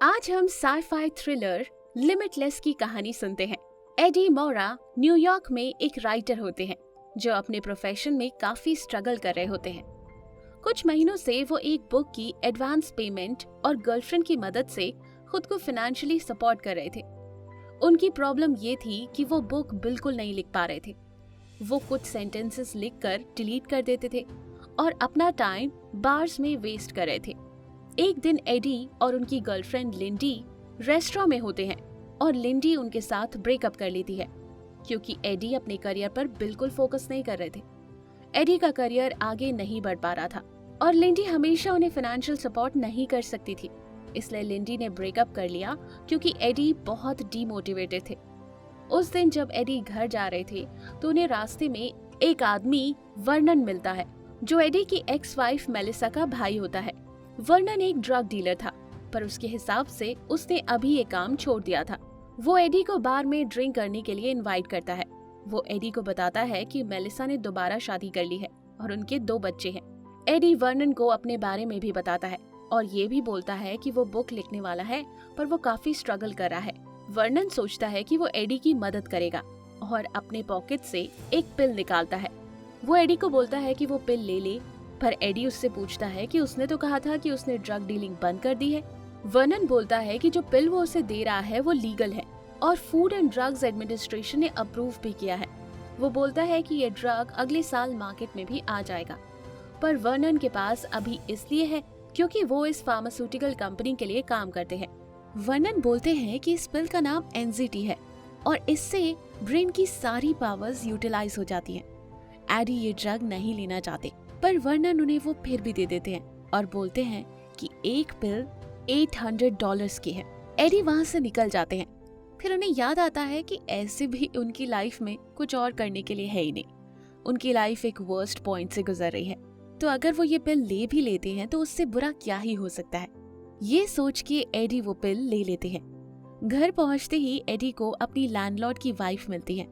आज हम sci-fi thriller limitless की कहानी सुनते हैं। एडी मोरा न्यूयॉर्क में एक राइटर होते हैं जो अपने प्रोफेशन में काफी स्ट्रगल कर रहे होते हैं। कुछ महीनों से वो एक बुक की एडवांस पेमेंट और गर्लफ्रेंड की मदद से खुद को फाइनेंशियली सपोर्ट कर रहे थे। उनकी प्रॉब्लम ये थी कि वो बुक बिल्कुल नहीं लिख पा रहे थे। वो कुछ सेंटेंसेस लिखकर डिलीट कर देते थे और अपना टाइम बार्स में वेस्ट कर रहे थे। एक दिन एडी और उनकी गर्लफ्रेंड लिंडी रेस्टोरेंट में होते हैं और लिंडी उनके साथ ब्रेकअप कर लेती है क्योंकि एडी अपने करियर पर बिल्कुल फोकस नहीं कर रहे थे। एडी का करियर आगे नहीं बढ़ पा रहा था और लिंडी हमेशा उन्हें फाइनेंशियल सपोर्ट नहीं कर सकती थी, इसलिए लिंडी ने ब्रेकअप कर लिया क्योंकि एडी बहुत डीमोटिवेटेड थे। उस दिन जब एडी घर जा रहे थे तो उन्हें रास्ते में एक आदमी वर्नन मिलता है जो एडी की एक्स वाइफ मेलिसा का भाई होता है। वर्नन एक ड्रग डीलर था, पर उसके हिसाब से उसने अभी ये काम छोड़ दिया था। वो एडी को बार में ड्रिंक करने के लिए इनवाइट करता है। वो एडी को बताता है कि मेलिसा ने दोबारा शादी कर ली है और उनके 2 बच्चे हैं। एडी वर्नन को अपने बारे में भी बताता है और ये भी बोलता है कि वो बुक लिखने वाला है, पर वो काफी स्ट्रगल कर रहा है। वर्नन सोचता है कि वो एडी की मदद करेगा और अपने पॉकेट से एक पिल निकालता है। वो एडी को बोलता है कि वो पिल ले ले, पर एडी उससे पूछता है कि उसने तो कहा था कि उसने ड्रग डीलिंग बंद कर दी है। वर्नन बोलता है कि जो पिल वो उसे दे रहा है वो लीगल है और फूड एंड ड्रग्स एडमिनिस्ट्रेशन ने अप्रूव भी किया है। वो बोलता है कि ये ड्रग अगले साल मार्केट में भी आ जाएगा, पर वर्नन के पास अभी इसलिए है क्योंकि वो इस फार्मास्यूटिकल कंपनी के लिए काम करते हैं। वर्नन बोलते हैं कि इस पिल का नाम एनजीटी है और इससे ब्रेन की सारी पावर्स यूटिलाइज हो जाती हैं। एडी ये ड्रग नहीं लेना चाहते, पर वर्नन उन्हें वो फिर भी दे देते हैं और बोलते हैं कि एक पिल $800 की है। एडी वहाँ से निकल जाते हैं। फिर उन्हें याद आता है कि ऐसे भी उनकी लाइफ में कुछ और करने के लिए है ही नहीं। उनकी लाइफ एक वर्स्ट पॉइंट से गुजर रही है, तो अगर वो ये पिल ले भी लेते हैं तो उससे बुरा क्या ही हो सकता है। ये सोच के एडी वो पिल ले लेते हैं। घर पहुंचते ही एडी को अपनी लैंडलॉर्ड की वाइफ मिलती है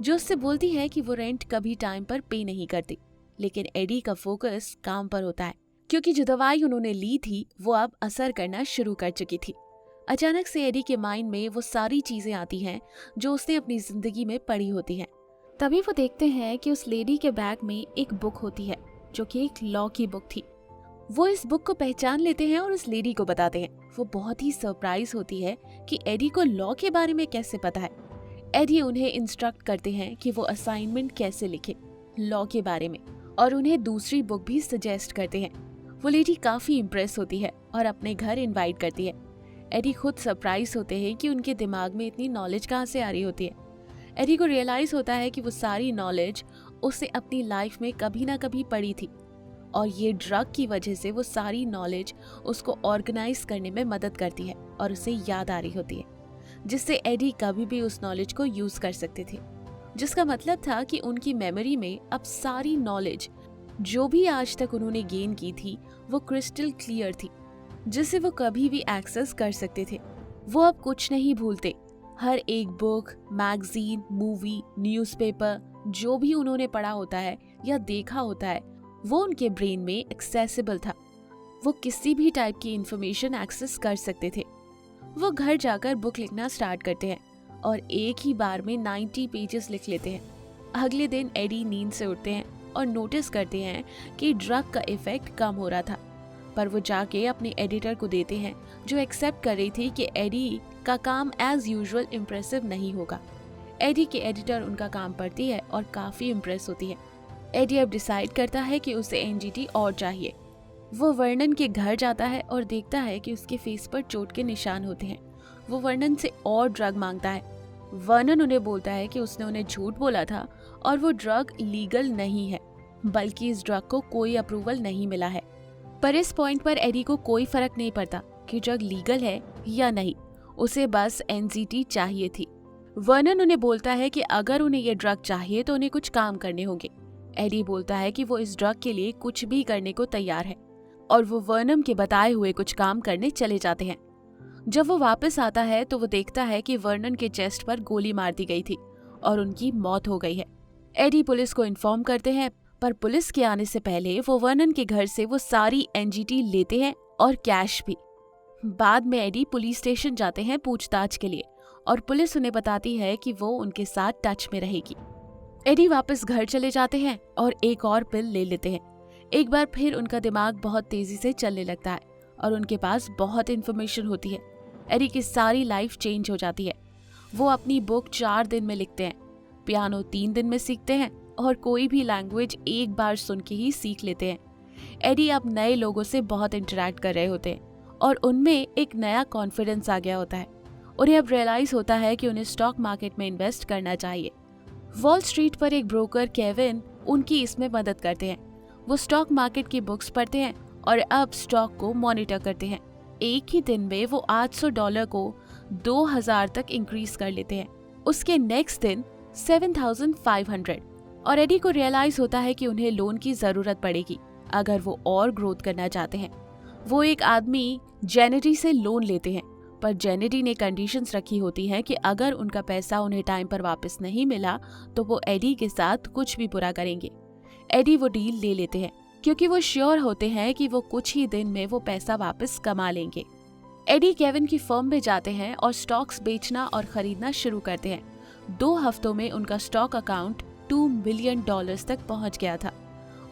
जो उससे बोलती है कि वो रेंट कभी टाइम पर पे नहीं करती, लेकिन एडी का फोकस काम पर होता है क्योंकि जो दवाई उन्होंने ली थी वो अब असर करना शुरू कर चुकी थी। अचानक से एडी के माइंड में वो सारी चीजें आती हैं जो उसने अपनी जिंदगी में पढ़ी होती हैं। तभी वो देखते हैं कि उस लेडी के बैग में एक बुक होती है जो कि एक लॉ की बुक थी। वो इस बुक को पहचान लेते हैं और उस लेडी को बताते हैं। वो बहुत ही सरप्राइज होती है कि एडी को लॉ के बारे में कैसे पता है। एडी उन्हें इंस्ट्रक्ट करते हैं कि वो असाइनमेंट कैसे लिखे लॉ के बारे में और उन्हें दूसरी बुक भी सजेस्ट करते हैं। वो लेडी काफी इम्प्रेस होती है और अपने घर इनवाइट करती है। एडी खुद सरप्राइज होते हैं कि उनके दिमाग में इतनी नॉलेज कहाँ से आ रही होती है। एडी को रियलाइज होता है कि वो सारी नॉलेज उसे अपनी लाइफ में कभी ना कभी पड़ी थी और ये ड्रग की वजह से वो सारी नॉलेज उसको ऑर्गेनाइज करने में मदद करती है और उसे याद आ रही होती है, जिससे एडी कभी भी उस नॉलेज को यूज कर सकते थे। जिसका मतलब था कि उनकी मेमोरी में अब सारी नॉलेज जो भी आज तक उन्होंने गेन की थी वो क्रिस्टल क्लियर थी, जिसे वो कभी भी एक्सेस कर सकते थे। वो अब कुछ नहीं भूलते। हर एक बुक, मैगजीन, मूवी, न्यूज़पेपर जो भी उन्होंने पढ़ा होता है या देखा होता है वो उनके ब्रेन में एक्सेसिबल था। वो किसी भी टाइप की इंफॉर्मेशन एक्सेस कर सकते थे। वो घर जाकर बुक लिखना स्टार्ट करते हैं और एक ही बार में 90 पेजेस लिख लेते हैं। अगले दिन एडी नींद से उठते हैं और नोटिस करते हैं कि ड्रग का इफेक्ट कम हो रहा था, पर वो जाके अपने एडिटर को देते हैं जो एक्सेप्ट कर रही थी कि एडी का काम एज यूजुअल इम्प्रेसिव नहीं होगा। एडी के एडिटर उनका काम पढ़ती है और काफी इम्प्रेस होती है। एडी अब डिसाइड करता है कि उसे एनजीटी और चाहिए। वो वर्नन के घर जाता है और देखता है कि उसके फेस पर चोट के निशान होते हैं। वो वर्नन से और ड्रग मांगता है। वर्नन उन्हें बोलता है कि उसने उन्हें झूठ बोला था और वो ड्रग लीगल नहीं है, बल्कि इस ड्रग को कोई अप्रूवल नहीं मिला है। पर इस पॉइंट पर एडी को कोई फर्क नहीं पड़ता कि ड्रग लीगल है या नहीं, उसे बस एनजीटी चाहिए थी। वर्नन उन्हें बोलता है कि अगर उन्हें ये ड्रग चाहिए तो उन्हें कुछ काम करने होंगे। एडी बोलता है कि वो इस ड्रग के लिए कुछ भी करने को तैयार है और वो वर्नन के बताए हुए कुछ काम करने चले जाते हैं। जब वो वापस आता है तो वो देखता है कि वर्नन के चेस्ट पर गोली मार दी गई थी और उनकी मौत हो गई है। एडी पुलिस को इन्फॉर्म करते हैं, पर पुलिस के आने से पहले वो वर्नन के घर से वो सारी एनजीटी लेते हैं और कैश भी। बाद में एडी पुलिस स्टेशन जाते हैं पूछताछ के लिए और पुलिस उन्हें बताती है कि वो उनके साथ टच में रहेगी। एडी वापस घर चले जाते हैं और एक और पिल ले लेते हैं। एक बार फिर उनका दिमाग बहुत तेजी से चलने लगता है और उनके पास बहुत इन्फॉर्मेशन होती है। एडी की सारी लाइफ चेंज हो जाती है। वो अपनी बुक 4 दिन में लिखते हैं, पियानो 3 दिन में सीखते हैं और कोई भी लैंग्वेज एक बार सुन के ही सीख लेते हैं। एडी अब नए लोगों से बहुत इंटरेक्ट कर रहे होते हैं और उनमें एक नया कॉन्फिडेंस आ गया होता है। उन्हें अब रियलाइज होता है कि उन्हें स्टॉक मार्केट में इन्वेस्ट करना चाहिए। वॉल स्ट्रीट पर एक ब्रोकर केविन उनकी इसमें मदद करते हैं। वो स्टॉक मार्केट की बुक्स पढ़ते हैं और अब स्टॉक को मॉनिटर करते हैं। एक ही दिन में वो $800 को 2000 तक इंक्रीज कर लेते हैं। उसके नेक्स्ट दिन 7500 और एडी को रियलाइज होता है कि उन्हें लोन की जरूरत पड़ेगी अगर वो और ग्रोथ करना चाहते हैं। वो एक आदमी जेनेडी से लोन लेते हैं, पर जेनेडी ने कंडीशंस रखी होती हैं कि अगर उनका पैसा उन्हें टाइम पर वापस नहीं मिला तो वो एडी के साथ कुछ भी बुरा करेंगे। एडी वो डील ले लेते हैं क्योंकि वो श्योर होते हैं कि वो कुछ ही दिन में वो पैसा वापस कमा लेंगे। एडी केविन की फर्म में जाते हैं और स्टॉक्स बेचना और खरीदना शुरू करते हैं। 2 हफ्तों में उनका स्टॉक अकाउंट $2 मिलियन तक पहुंच गया था।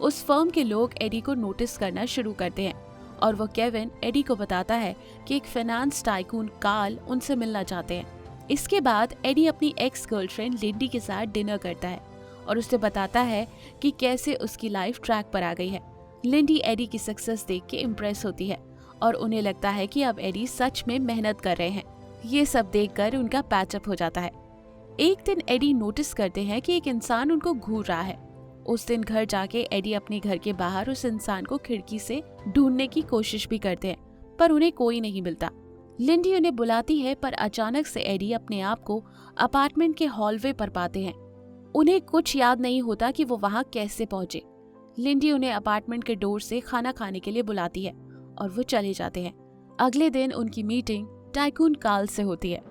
उस फर्म के लोग एडी को नोटिस करना शुरू करते हैं और वो केविन एडी को बताता है कि एक फाइनेंस टाइकून कार्ल उनसे मिलना चाहते हैं। इसके बाद एडी अपनी एक्स गर्लफ्रेंड लिंडी के साथ डिनर करता है और उसे बताता है कि कैसे उसकी लाइफ ट्रैक पर आ गई है। लिंडी एडी की सक्सेस देख के इम्प्रेस होती है और उन्हें लगता है कि अब एडी सच में मेहनत कर रहे हैं। ये सब देखकर उनका पैचअप हो जाता है। एक दिन एडी नोटिस करते हैं कि एक इंसान उनको घूर रहा है। उस दिन घर जाके एडी अपने घर के बाहर उस इंसान को खिड़की से ढूंढने की कोशिश भी करते हैं, पर उन्हें कोई नहीं मिलता। लिंडी उन्हें बुलाती है, पर अचानक से एडी अपने आप को अपार्टमेंट के हॉलवे पर पाते हैं। उन्हें कुछ याद नहीं होता कि वो वहां कैसे पहुंचे। लिंडी उन्हें अपार्टमेंट के डोर से खाना खाने के लिए बुलाती है और वो चले जाते हैं। अगले दिन उनकी मीटिंग टाइकून कार्ल से होती है।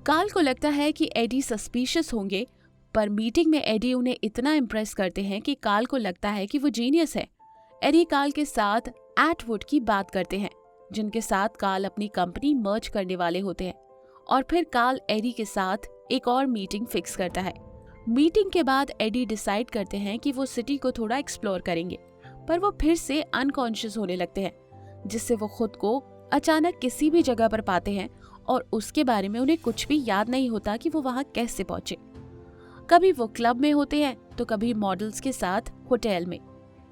कार्ल को लगता है कि एडी सस्पिशियस होंगे, पर मीटिंग में एडी उन्हें इतना इम्प्रेस करते हैं कि कार्ल को लगता है कि वो जीनियस है। एडी कार्ल के साथ एटवुड की बात करते हैं, जिनके साथ कार्ल अपनी कंपनी मर्ज करने वाले होते हैं, और फिर कार्ल एडी के साथ एक और मीटिंग फिक्स करता है। मीटिंग के बाद एडी डिसाइड करते हैं कि वो सिटी को थोड़ा एक्सप्लोर करेंगे, पर वो फिर से अनकॉन्शियस होने लगते हैं, जिससे वो खुद को अचानक किसी भी जगह पर पाते हैं और उसके बारे में उन्हें कुछ भी याद नहीं होता कि वो वहां कैसे पहुंचे। कभी वो क्लब में होते हैं तो कभी मॉडल्स के साथ होटल में।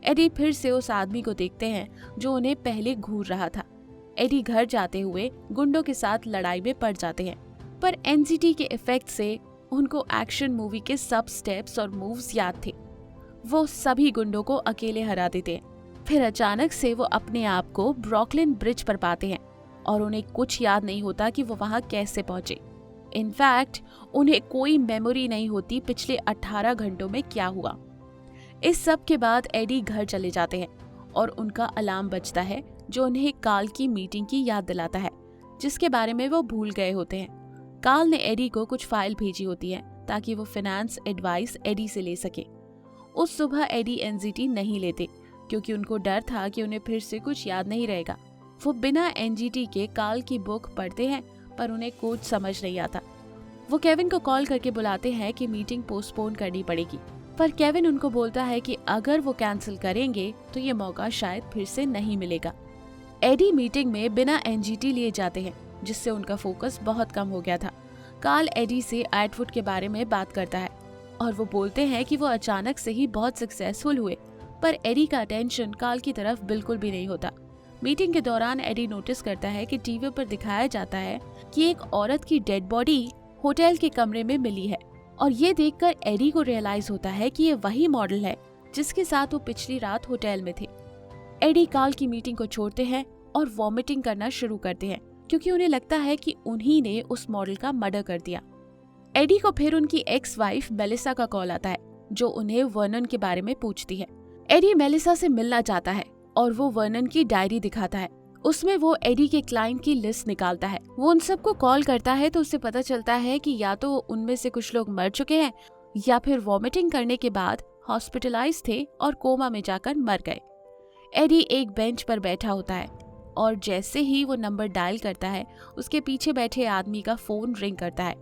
एडी फिर से उस आदमी को देखते हैं जो उन्हें पहले घूर रहा था। एडी घर जाते हुए गुंडों के साथ लड़ाई में पड़ जाते हैं, पर एनसीटी के इफेक्ट से उनको एक्शन मूवी के सब स्टेप्स और मूव्स याद थे। वो सभी गुंडों को अकेले हरा देते हैं। फिर अचानक से वो अपने आप को ब्रुकलिन ब्रिज पर पाते हैं और उन्हें कुछ याद नहीं होता कि वो वहां कैसे पहुंचे। इनफैक्ट उन्हें कोई मेमोरी नहीं होती पिछले 18 घंटों में क्या हुआ। इस सब के बाद एडी घर चले जाते हैं और उनका अलार्म बजता है जो उन्हें कार्ल की मीटिंग की याद दिलाता है, जिसके बारे में वो भूल गए होते हैं। कार्ल ने एडी को कुछ फाइल भेजी होती है ताकि वो फाइनेंस एडवाइस एडी से ले सके। उस सुबह एडी एनजीटी नहीं लेते क्योंकि उनको डर था कि उन्हें फिर से कुछ याद नहीं रहेगा। वो बिना एनजीटी के कार्ल की बुक पढ़ते हैं, पर उन्हें कुछ समझ नहीं आता। वो केविन को कॉल करके बुलाते हैं कि मीटिंग पोस्टपोन करनी पड़ेगी, पर केविन उनको बोलता है कि अगर वो कैंसिल करेंगे तो ये मौका शायद फिर से नहीं मिलेगा। एडी मीटिंग में बिना एनजीटी लिए जाते हैं, जिससे उनका फोकस बहुत कम हो गया था। कार्ल एडी से एटवुड के बारे में बात करता है और वो बोलते हैं कि वो अचानक से ही बहुत सक्सेसफुल हुए, पर एडी का अटेंशन कार्ल की तरफ बिल्कुल भी नहीं होता। मीटिंग के दौरान एडी नोटिस करता है कि टीवी पर दिखाया जाता है कि एक औरत की डेड बॉडी होटल के कमरे में मिली है, और ये देखकर एडी को रियलाइज होता है कि ये वही मॉडल है जिसके साथ वो पिछली रात होटल में थे। एडी कार्ल की मीटिंग को छोड़ते हैं और वॉमिटिंग करना शुरू करते हैं क्योंकि उन्हें लगता है कि उन्हीं ने उस मॉडल का मर्डर कर दिया। एडी को फिर उनकी एक्स वाइफ मेलिसा का कॉल आता है, जो उन्हें वर्नन के बारे में पूछती है। एडी मेलिसा से मिलना चाहता है और वो वर्नन की डायरी दिखाता है। उसमें वो एडी के क्लाइंट की लिस्ट निकालता है। वो उन सबको कॉल करता है तो उससे पता चलता है कि या तो उनमें से कुछ लोग मर चुके हैं या फिर वॉमिटिंग करने के बाद हॉस्पिटलाइज थे और कोमा में जाकर मर गए। एडी एक बेंच पर बैठा होता है और जैसे ही वो नंबर डायल करता है उसके पीछे बैठे आदमी का फोन रिंग करता है।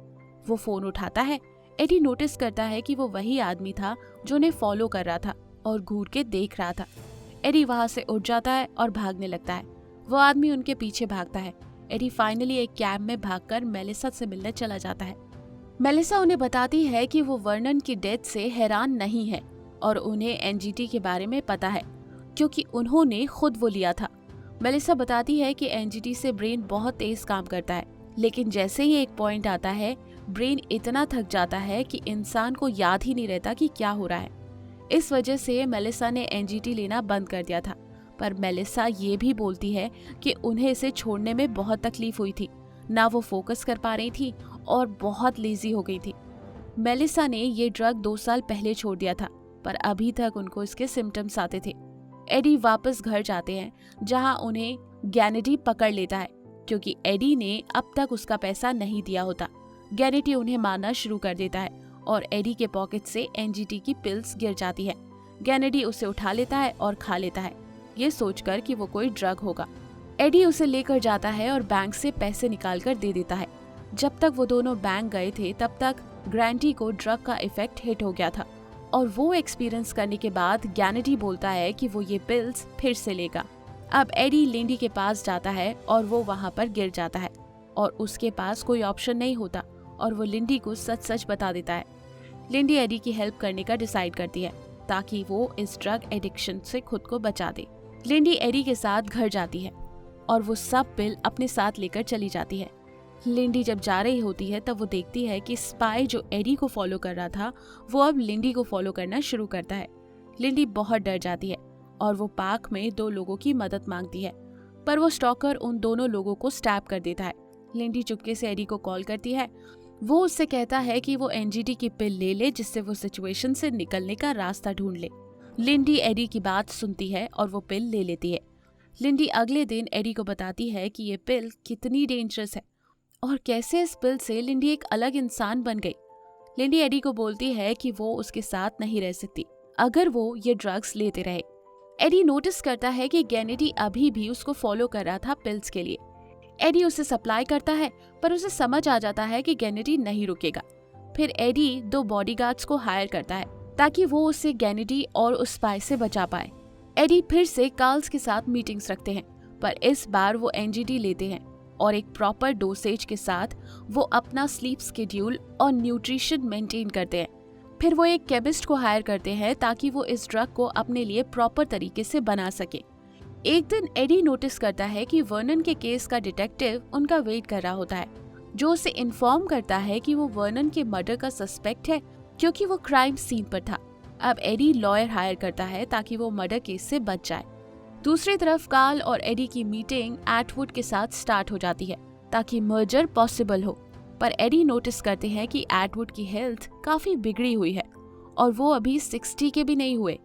वो फोन उठाता है। एडी नोटिस करता है कि वो वही आदमी था जो उन्हें फॉलो कर रहा था और घूर के देख रहा था। एडी वहां से उठ जाता है और भागने लगता है। वो आदमी उनके पीछे भागता है। एडी फाइनली एक कैब में भागकर मेलिसा से मिलने चला जाता है। मेलिसा उन्हें बताती है कि वो वर्नन की डेथ से हैरान नहीं है और उन्हें एनजीटी के बारे में पता है क्योंकि उन्होंने खुद वो लिया था। मेलिसा बताती है कि एनजीटी से ब्रेन बहुत तेज काम करता है, लेकिन जैसे ही एक पॉइंट आता है ब्रेन इतना थक जाता है कि इंसान को याद ही नहीं रहता कि क्या हो रहा है। इस वजह से मेलिसा ने एनजीटी लेना बंद कर दिया था। पर मेलिसा ये भी बोलती है कि उन्हें इसे छोड़ने में बहुत तकलीफ हुई थी, ना वो फोकस कर पा रही थी और बहुत लेजी हो गई थी। मेलिसा ने ये ड्रग 2 साल पहले छोड़ दिया था, पर अभी तक उनको इसके सिम्टम्स आते थे। एडी वापस घर जाते हैं जहां उन्हें गैनेडी पकड़ लेता है क्योंकि एडी ने अब तक उसका पैसा नहीं दिया होता। गैनेडी उन्हें मारना शुरू कर देता है और एडी के पॉकेट से एनजीटी की पिल्स गिर जाती है। गैनेडी उसे उठा लेता है और खा लेता है, ये सोचकर कि वो कोई ड्रग होगा। एडी उसे लेकर जाता है और बैंक से पैसे निकालकर दे देता है। जब तक वो दोनों बैंक गए थे तब तक ग्रांटी को ड्रग का इफेक्ट हिट हो गया था और वो एक्सपीरियंस करने के बाद गैनेडी बोलता है कि वो ये पिल्स फिर से लेगा। अब एडी लिंडी के पास जाता है और वो वहाँ पर गिर जाता है और उसके पास कोई ऑप्शन नहीं होता और वो लिंडी को सच सच बता देता है। लिंडी एडी की हेल्प करने का डिसाइड करती है ताकि वो इस ड्रग एडिक्शन से खुद को बचा दे। लिंडी एडी के साथ घर जाती है और वो सब पिल अपने साथ लेकर चली जाती है। लिंडी जब जा रही होती है तब वो देखती है कि स्पाई जो एडी को फॉलो कर रहा था वो अब लिंडी को फॉलो करना शुरू करता है। लिंडी बहुत डर जाती है और वो पार्क में 2 लोगों की मदद मांगती है, पर वो स्टॉकर उन दोनों लोगों को स्टैब कर देता है। लिंडी चुपके से एडी को कॉल करती है। वो उससे कहता है कि वो एनजीटी की पिल ले ले जिससे वो सिचुएशन से निकलने का रास्ता ढूंढ ले। लिंडी एडी की बात सुनती है और वो पिल ले लेती है। लिंडी अगले दिन एडी को बताती है कि ये पिल कितनी डेंजरस है और कैसे इस पिल से लिंडी एक अलग इंसान बन गई। लिंडी एडी को बोलती है कि वो उसके साथ नहीं रह सकती अगर वो ये ड्रग्स लेते रहे। एडी नोटिस करता है कि गैनेडी अभी भी उसको फॉलो कर रहा था पिल्स के लिए। एडी उसे सप्लाई करता है पर उसे समझ आ जाता है कि गैनेडी नहीं रुकेगा। फिर एडी 2 बॉडीगार्ड्स को हायर करता है ताकि वो उसे गैनेडी और उस स्पाई से बचा पाए। एडी फिर से कार्ल्स के साथ मीटिंग्स रखते हैं, पर इस बार वो एनजीटी लेते हैं और एक प्रॉपर डोसेज के साथ वो अपना स्लीप शेड्यूल और न्यूट्रिशन मेंटेन करते हैं। फिर वो एक केमिस्ट को हायर करते हैं ताकि वो इस ड्रग को अपने लिए प्रॉपर तरीके से बना सके। एक दिन एडी नोटिस करता है कि वर्नन के केस का डिटेक्टिव उनका वेट कर रहा होता है, जो उसे इन्फॉर्म करता है कि वो वर्नन के मर्डर का सस्पेक्ट है क्योंकि वो क्राइम सीन पर था। अब एडी लॉयर हायर करता है ताकि वो मर्डर केस से बच जाए। दूसरी तरफ कार्ल और एडी की मीटिंग एटवुड के साथ स्टार्ट हो जाती है ताकि मर्जर पॉसिबल हो, पर एडी नोटिस करते हैं कि एटवुड की हेल्थ काफी बिगड़ी हुई है और वो अभी 60 के भी नहीं हुए।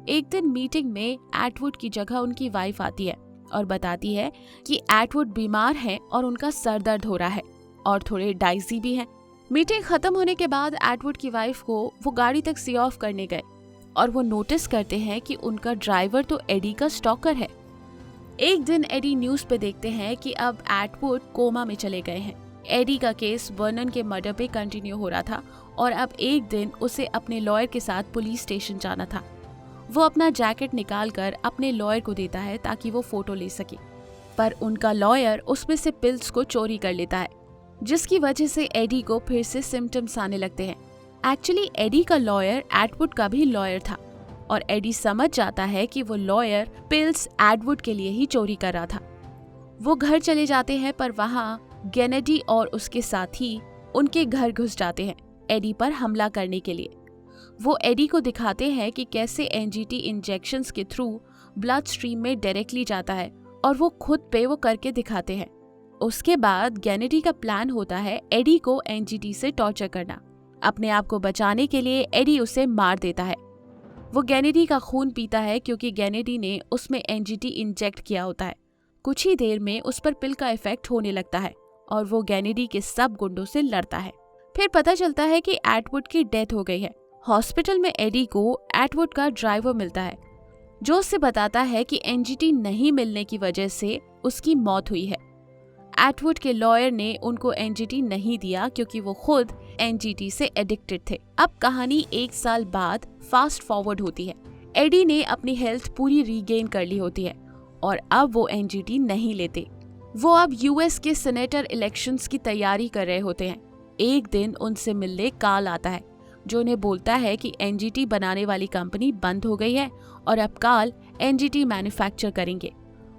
एक दिन मीटिंग में एटवुड की जगह उनकी वाइफ आती है और बताती है कि एटवुड बीमार है और उनका सर दर्द हो रहा है और थोड़े डाइजी भी हैं। मीटिंग खत्म होने के बाद एटवुड की वाइफ को वो गाड़ी तक सी ऑफ करने गए और वो नोटिस करते हैं कि उनका ड्राइवर तो एडी का स्टॉकर है। एक दिन एडी न्यूज़ पे देखते हैं कि अब एटवुड कोमा में चले गए हैं। एडी का केस वर्नन के मर्डर पे कंटिन्यू हो रहा था और अब एक दिन उसे अपने लॉयर के साथ पुलिस स्टेशन जाना था। वो अपना जैकेट निकालकर अपने लॉयर को देता है ताकि वो फोटो ले सके, पर उनका लॉयर उसमें से पिल्स को चोरी कर लेता है, जिसकी वजह से एडी को फिर से सिम्टम्स आने लगते हैं। एक्चुअली एडी का लॉयर एटवुड का भी लॉयर था और एडी समझ जाता है कि वो लॉयर पिल्स एटवुड के लिए ही चोरी कर रहा था। वो घर चले जाते हैं, पर वहाँ गैनेडी और उसके साथी उनके घर घुस जाते हैं एडी पर हमला करने के लिए। वो एडी को दिखाते हैं कि कैसे एनजीटी इंजेक्शंस के थ्रू ब्लड स्ट्रीम में डायरेक्टली जाता है और वो खुद पे वो करके दिखाते हैं। उसके बाद गैनेडी का प्लान होता है एडी को एनजीटी से टॉर्चर करना। अपने आप को बचाने के लिए एडी उसे मार देता है। वो गैनेडी का खून पीता है क्योंकि गैनेडी ने उसमें एनजीटी इंजेक्ट किया होता है। कुछ ही देर में उस पर पिल का इफेक्ट होने लगता है और वो गैनेडी के सब गुंडों से लड़ता है। फिर पता चलता है कि एटवुड की डेथ हो गई है। हॉस्पिटल में एडी को एटवुड का ड्राइवर मिलता है। जो उससे बताता है कि एनजीटी नहीं मिलने की वजह से उसकी मौत हुई है। एटवुड के लॉयर ने उनको एनजीटी नहीं दिया क्योंकि वो खुद एनजीटी से एडिक्टेड थे। अब कहानी 1 साल बाद फास्ट फॉरवर्ड होती है। एडी ने अपनी हेल्थ पूरी रीगेन कर ली होती है और अब वो एनजीटी नहीं लेते। वो अब यूएस के सीनेटर इलेक्शंस की तैयारी कर रहे होते हैं। एक दिन उनसे मिलने कार्ल आता है जो उन्हें बोलता है कि एनजीटी बनाने वाली कंपनी बंद हो गई है और अब कार्ल एनजीटी मैन्युफैक्चर करेंगे।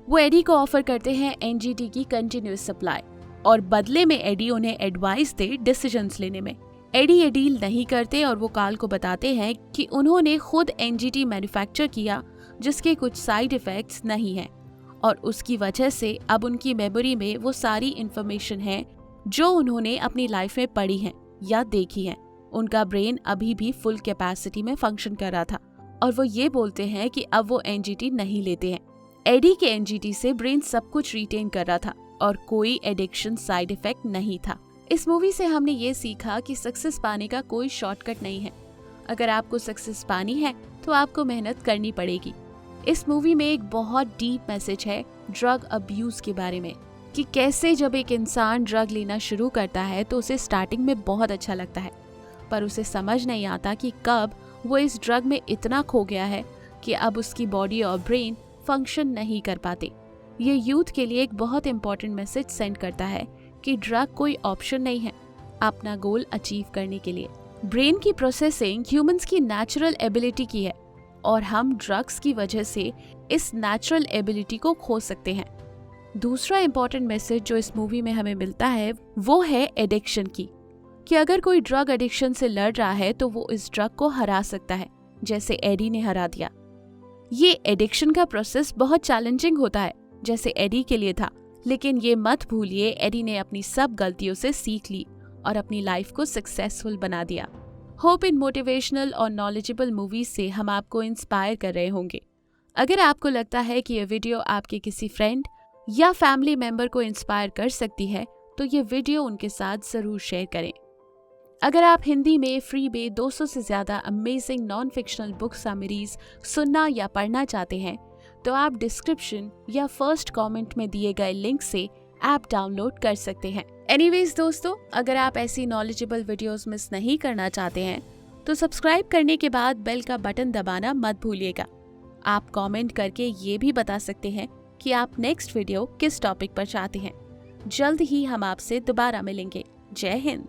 वो एडी को ऑफर करते हैं एनजीटी की कंटिन्यूअस सप्लाई और बदले में एडी उन्हें एडवाइस दे डिसीजंस लेने में। एडी ये डील नहीं करते और वो कार्ल को बताते हैं कि उन्होंने खुद एनजीटी मैन्युफैक्चर किया जिसके कुछ साइड इफेक्ट्स नहीं हैं और उसकी वजह से अब उनकी मेमोरी में वो सारी इंफॉर्मेशन है जो उन्होंने अपनी लाइफ में पढ़ी है या देखी है। उनका ब्रेन अभी भी फुल कैपेसिटी में फंक्शन कर रहा था और वो ये बोलते हैं कि अब वो एनजीटी नहीं लेते हैं। एडी के एनजीटी से ब्रेन सब कुछ रिटेन कर रहा था और कोई एडिक्शन साइड इफेक्ट नहीं था। इस मूवी से हमने ये सीखा कि सक्सेस पाने का कोई शॉर्टकट नहीं है। अगर आपको सक्सेस पानी है तो आपको मेहनत करनी पड़ेगी। इस मूवी में एक बहुत डीप मैसेज है ड्रग अब्यूज के बारे में कि कैसे जब एक इंसान ड्रग लेना शुरू करता है तो उसे स्टार्टिंग में बहुत अच्छा लगता है, पर उसे समझ नहीं आता कि कब वो इस ड्रग में इतना खो गया है कि अब उसकी बॉडी और ब्रेन फंक्शन नहीं कर पाते। ये यूथ के लिए एक बहुत इंपॉर्टेंट मैसेज सेंड करता है कि ड्रग कोई ऑप्शन नहीं है अपना गोल अचीव करने के लिए। ब्रेन की प्रोसेसिंग ह्यूमंस की नेचुरल एबिलिटी की है और हम ड्रग्स की वजह से इस नेचुरल एबिलिटी को खो सकते हैं। दूसरा इंपॉर्टेंट मैसेज जो इस मूवी में हमें मिलता है वो है एडिक्शन की, कि अगर कोई ड्रग एडिक्शन से लड़ रहा है तो वो इस ड्रग को हरा सकता है, जैसे एडी ने हरा दिया। ये एडिक्शन का प्रोसेस बहुत चैलेंजिंग होता है जैसे एडी के लिए था, लेकिन ये मत भूलिए एडी ने अपनी सब गलतियों से सीख ली और अपनी लाइफ को सक्सेसफुल बना दिया। होप इन मोटिवेशनल और नॉलेजेबल मूवीज से हम आपको इंस्पायर कर रहे होंगे। अगर आपको लगता है कि ये वीडियो आपके किसी फ्रेंड या फैमिली मेंबर को इंस्पायर कर सकती है तो ये वीडियो उनके साथ जरूर शेयर करें। अगर आप हिंदी में फ्री में 200 से ज्यादा amazing non fictional book summaries सुनना या पढ़ना चाहते हैं तो आप डिस्क्रिप्शन या फर्स्ट कमेंट में दिए गए लिंक से ऐप डाउनलोड कर सकते हैं। एनीवेज दोस्तों, अगर आप ऐसी नॉलेजेबल वीडियोस मिस नहीं करना चाहते हैं तो सब्सक्राइब करने के बाद बेल का बटन दबाना मत भूलिएगा। आप कमेंट करके ये भी बता सकते हैं कि आप नेक्स्ट वीडियो किस टॉपिक पर चाहते हैं। जल्द ही हम आपसे दोबारा मिलेंगे। जय हिंद।